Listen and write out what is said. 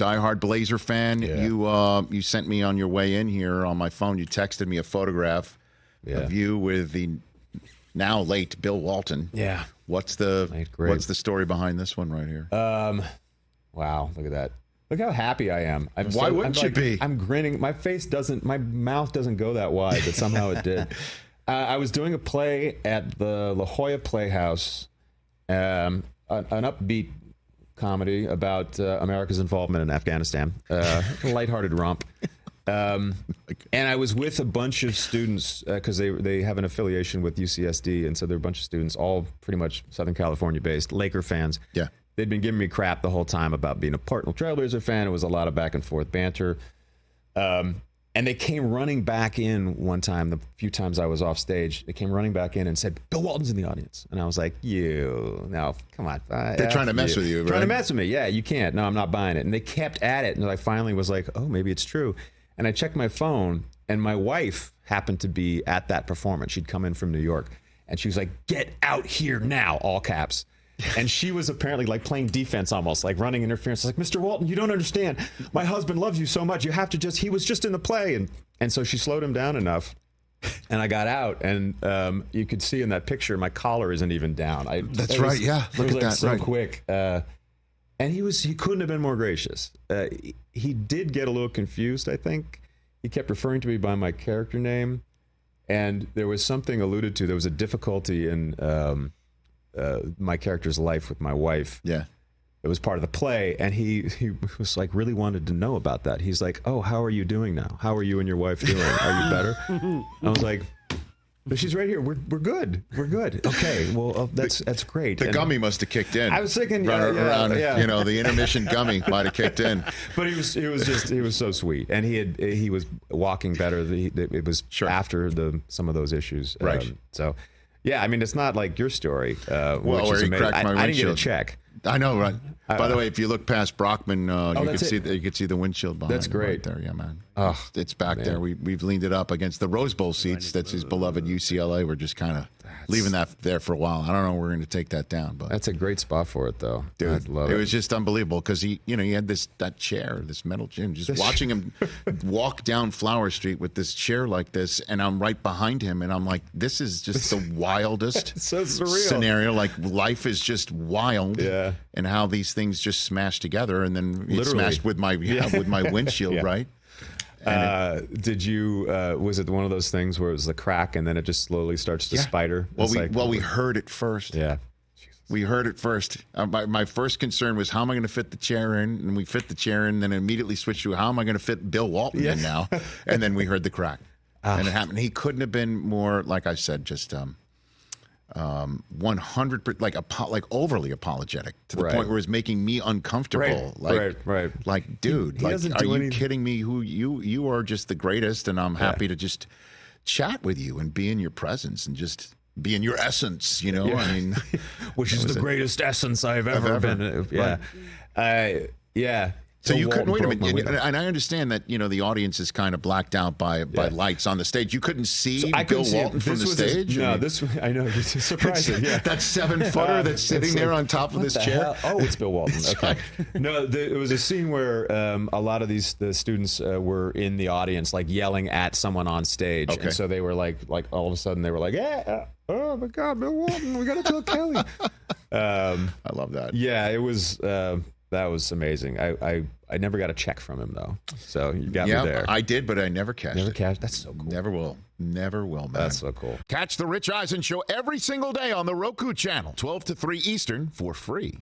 diehard Blazer fan. Yeah. You sent me on your way in here on my phone. You texted me a photograph of you with the now late Bill Walton. Yeah. What's the story behind this one right here? Wow, look at that. Look how happy I am. Why wouldn't you be? I'm grinning. My mouth doesn't go that wide, but somehow it did. I was doing a play at the La Jolla Playhouse, an upbeat comedy about America's involvement in Afghanistan, a lighthearted romp. And I was with a bunch of students because they have an affiliation with UCSD, and so there are a bunch of students, all pretty much Southern California based, Laker fans. Yeah. They'd been giving me crap the whole time about being a Portland Trailblazer fan. It was a lot of back and forth banter. And they came running back in one time, the few times I was off stage, they came running back in and said, Bill Walton's in the audience. And I was like, no, come on. They're trying to mess with you, right? Trying to mess with me. Yeah, you can't. No, I'm not buying it. And they kept at it. And I finally was like, oh, maybe it's true. And I checked my phone, and my wife happened to be at that performance. She'd come in from New York. And she was like, get out here now, all caps. And she was apparently like playing defense almost, like running interference. Like, Mr. Walton, you don't understand. My husband loves you so much. You have to he was just in the play. And so she slowed him down enough. And I got out, and you could see in that picture, my collar isn't even down. That's right. Yeah. Look at that. So quick. And he couldn't have been more gracious. He did get a little confused, I think. He kept referring to me by my character name. And there was something alluded to. There was a difficulty in my character's life with my wife. Yeah. It was part of the play, and he was like really wanted to know about that. He's like, oh, how are you doing now? How are you and your wife doing? Are you better? I was like, she's right here. We're good. We're good. Okay. Well, that's great. The gummy must have kicked in. I was thinking, around, you know, the intermission gummy might have kicked in. But he was so sweet, and he was walking better. It was after some of those issues. Right. So, yeah, I mean, it's not like your story. Well, where he cracked my windshield. I didn't get a check. I know, right? By the way, if you look past Brockman, you could see the windshield behind. That's great. Right there, yeah, man. It's back there. We've leaned it up against the Rose Bowl seats. That's his beloved UCLA. We're just kind of leaving that there for a while. I don't know. We're going to take that down, but that's a great spot for it, though. Dude, it was just unbelievable because he had that chair, this metal chair. Just watching him walk down Flower Street with this chair like this, and I'm right behind him, and I'm like, this is just the wildest so surreal scenario. Like, life is just wild. Yeah. And how these things just smash together, and then it smashed with my windshield, right? Did you? Was it one of those things where it was the crack and then it just slowly starts to spider? Well, we heard it first. Yeah, we heard it first. My first concern was, how am I going to fit the chair in? And we fit the chair in, and then immediately switced to, how am I going to fit Bill Walton in now? And then we heard the crack, and it happened. He couldn't have been more, like I said, just 100%, like overly apologetic to the point where it's making me uncomfortable. Right. Like, dude, are you kidding me? Who you are just the greatest, and I'm happy to just chat with you and be in your presence and just be in your essence. You know, I mean, which is the greatest essence I've ever been. Yeah. So you couldn't, wait a minute, and I understand that, the audience is kind of blacked out by lights on the stage. You couldn't see Bill Walton from the stage? I know, it's surprising. Yeah. That 7-footer that's sitting there on top of this chair? Oh, it's Bill Walton. Okay. No, it was a scene where a lot of the students were in the audience, like yelling at someone on stage. Okay. And so they were like all of a sudden they were like, oh my God, Bill Walton, we got to tell Kelly. I love that. Yeah, it was... that was amazing. I never got a check from him, though. So you got me there. I did, but I never cashed it. Never cashed? That's so cool. Never will, man. That's so cool. Catch the Rich Eisen Show every single day on the Roku channel, 12 to 3 Eastern, for free.